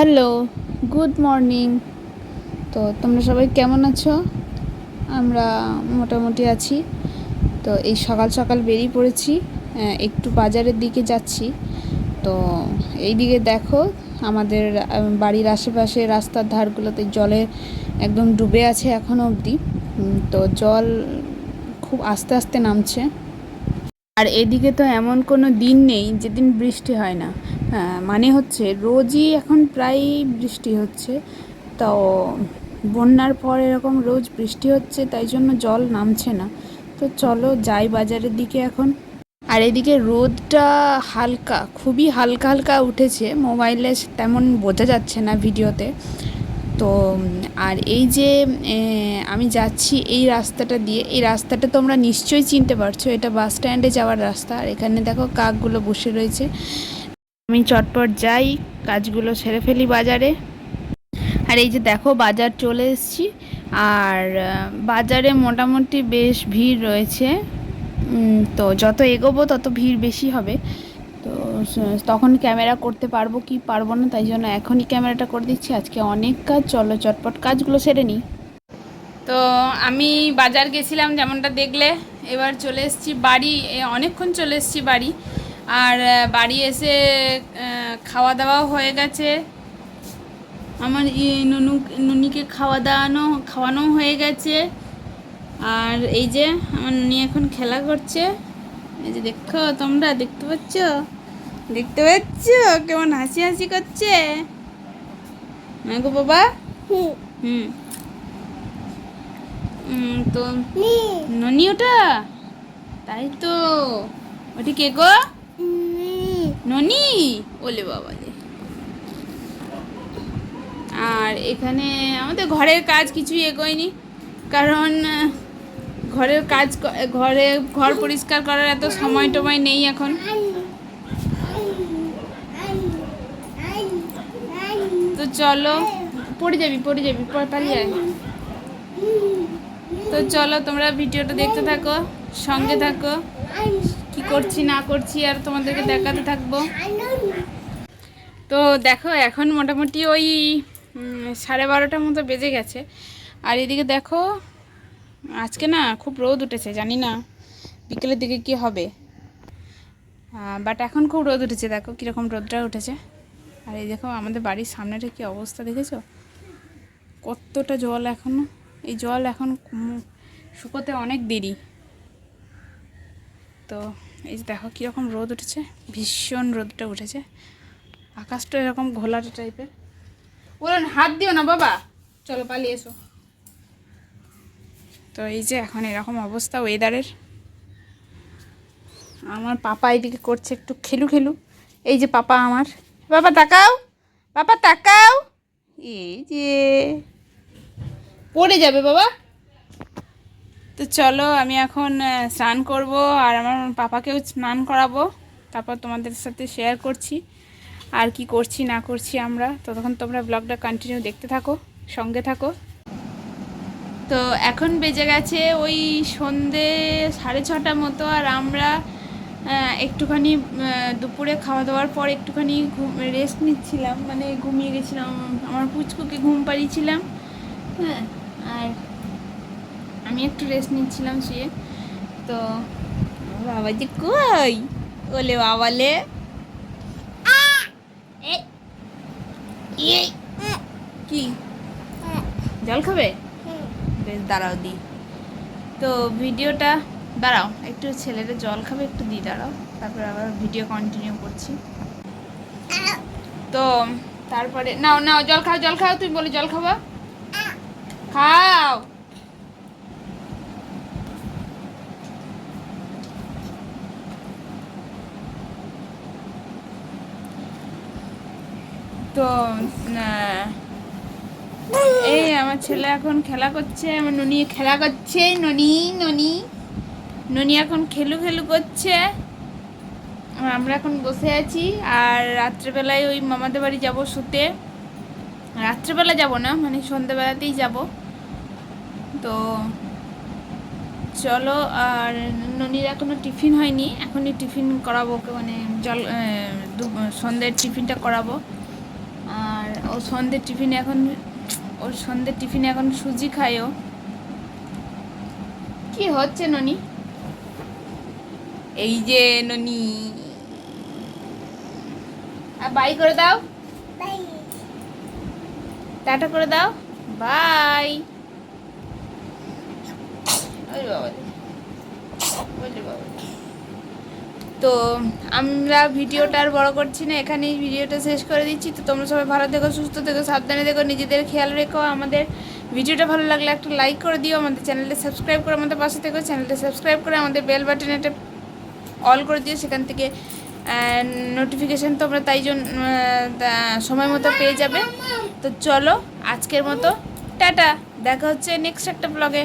Hello, good morning. তো তোমরা সবাই কেমন আছো? আমরা মোটামুটি আছি। তো এই সকাল সকাল বেরিয়ে পড়েছি, একটু বাজারের দিকে যাচ্ছি। তো এই দিকে দেখো, আমাদের বাড়ির আশেপাশে রাস্তার ধারগুলোতে জলে একদম ডুবে আছে এখনও অবধি। তো জল খুব আস্তে আস্তে নামছে। আর এদিকে তো এমন কোনো দিন নেই যেদিন বৃষ্টি হয় না। মানে হচ্ছে রোজই এখন প্রায় বৃষ্টি হচ্ছে। তো বন্যার পর এরকম রোজ বৃষ্টি হচ্ছে, তাই জন্য জল নামছে না। তো চলো যাই বাজারের দিকে এখন। আর এদিকে রোদটা হালকা, খুবই হালকা হালকা উঠেছে, মোবাইলে তেমন বোঝা যাচ্ছে না ভিডিওতে। তো আর এই যে আমি যাচ্ছি এই রাস্তাটা দিয়ে, এই রাস্তাটা তোমরা নিশ্চয়ই চিনতে পারছো, এটা বাস স্ট্যান্ডে যাওয়ার রাস্তা। আর এখানে দেখো কাকগুলো বসে রয়েছে। আমি চটপট যাই, কাজগুলো সেরে ফেলি বাজারে। আর এই যে দেখো বাজার চলে এসেছি। আর বাজারে মোটামুটি বেশ ভিড় রয়েছে। তো যত এগোবো তত ভিড় বেশি হবে। তো তখন ক্যামেরা করতে পারবো কি পারবো না, তাই জন্য এখনই ক্যামেরাটা করে দিচ্ছি। আজকে অনেক কাজ, চলো চটপট কাজগুলো সেরে নিই। তো আমি বাজার গেছিলাম যেমনটা দেখলে, এবার চলে এসেছি বাড়ি। অনেকক্ষণ চলে এসেছি বাড়ি। আর বাড়ি এসে খাওয়া দাওয়াও হয়ে গেছে। আমার নুনিকে খাওয়ানো হয়ে গেছে। আর এই যে আমার নুনি এখন খেলা করছে। এই যে দেখো, তোমরা দেখতে পাচ্ছ কেমন হাসি হাসি করছে। হ্যাঁ গো বাবা। হুম। তো ননি ওটা, তাই তো। ওটি কে গো? ননি। ওলে বাবা রে। আর এখানে আমাদের ঘরের কাজ কিছুই এগোয়নি, কারণ ঘর পরিষ্কার করার এত সময় টময় নেই এখন। তো চলো, পড়ে যাবি পালিয়ে আয়। তো চলো তোমরা ভিডিওটা দেখতে থাকো, সঙ্গে থাকো, কি করছি না করছি আর তোমাদেরকে দেখাতে থাকবো। তো দেখো এখন মোটামুটি ওই 12:30টার মতো বেজে গেছে। আর এদিকে দেখো, আজকে না খুব রোদ উঠেছে, জানি না বিকেলের দিকে কি হবে। বাট এখন খুব রোদ উঠেছে, দেখো কীরকম রোদটা উঠেছে। আর এই দেখো আমাদের বাড়ির সামনেটা কি অবস্থা দেখেছো, কতটা জল এখনও। এই জল এখন শুকোতে অনেক দেরি। তো এই যে দেখো কীরকম রোদ উঠেছে, ভীষণ রোদটা উঠেছে। আকাশটা এরকম ঘোলাটে টাইপের। বলুন হাত দিও না বাবা, চলো পালিয়ে এসো। তো এই যে এখন এরকম অবস্থা ওয়েদারের। আমার পাপা এদিকে করছে একটু খেলু। এই যে পাপা আমার, বাবা তাকাও। এই যে পড়ে যাবে বাবা। তো চলো আমি এখন স্নান করব, আর আমার পাপাকেও স্নান করাবো। তারপর তোমাদের সাথে শেয়ার করছি আর কি করছি না করছি আমরা। ততক্ষণ তোমরা ব্লগটা কন্টিনিউ দেখতে থাকো, সঙ্গে থাকো। তো এখন বেজে গেছে ওই সন্ধে 6:30 মতো। আর আমরা একটুখানি দুপুরে খাওয়া দাওয়ার পর একটুখানি রেস্ট নিচ্ছিলাম, মানে ঘুমিয়ে গেছিলাম। আমার পুচকুকে ঘুম পাড়িয়েছিলাম, হ্যাঁ। আর আমি একটু রেস্ট নিচ্ছিলাম শুয়ে। তো বাবা যে কই, ওলে বাবালে কি জল খাবে? বেশ দাঁড়াও দি। তো ভিডিওটা দাঁড়াও, একটু ছেলেটা জল খাবে, একটু দি দাঁড়াও, তারপর আবার ভিডিও কন্টিনিউ করছি। তো তারপরে নাও জল খাও, তুই বলি জল খাবা, খাও। তো এই আমার ছেলে এখন খেলা করছে, আমার ননি খেলা করছে, ননি এখন খেলু করছে। আমরা এখন বসে আছি। আর রাত্রেবেলায় ওই মামাদের বাড়ি যাব শুতে। রাত্রেবেলা যাব না, মানে সন্ধ্যেবেলাতেই যাব। তো চলো। আর ননির এখনও টিফিন হয়নি, এখনই টিফিন করাবো ওকে, মানে সন্ধ্যের টিফিনটা করাবো। আর ও ও সন্ধ্যের টিফিনে এখন ওর সন্ধ্যের টিফিনে এখন সুজি খায়ও। কি হচ্ছে ননি? এই যে ননি, আর বাই করে দাও, টাটা করে দাও, বাই। ওই বাবা, বলি বাবা। তো আমরা ভিডিওটা আর বড় করছি না, এখানেই ভিডিওটা শেষ করে দিচ্ছি। তো তোমরা সবাই ভালো থেকো, সুস্থ থেকো, সাবধানে থেকো, নিজেদের খেয়াল রেখো। আমাদের ভিডিওটা ভালো লাগলে একটা লাইক করে দিও, আমাদের চ্যানেলটা সাবস্ক্রাইব করে আমাদের পাশে থেকো, চ্যানেলটা সাবস্ক্রাইব করে আমাদের বেল বাটনে একটা অল করে দিও, সেখান থেকে নোটিফিকেশান তোমরা তাই জন্য সময় মতো পেয়ে যাবে। তো চলো আজকের মতো টাটা, দেখা হচ্ছে নেক্সট একটা ব্লগে।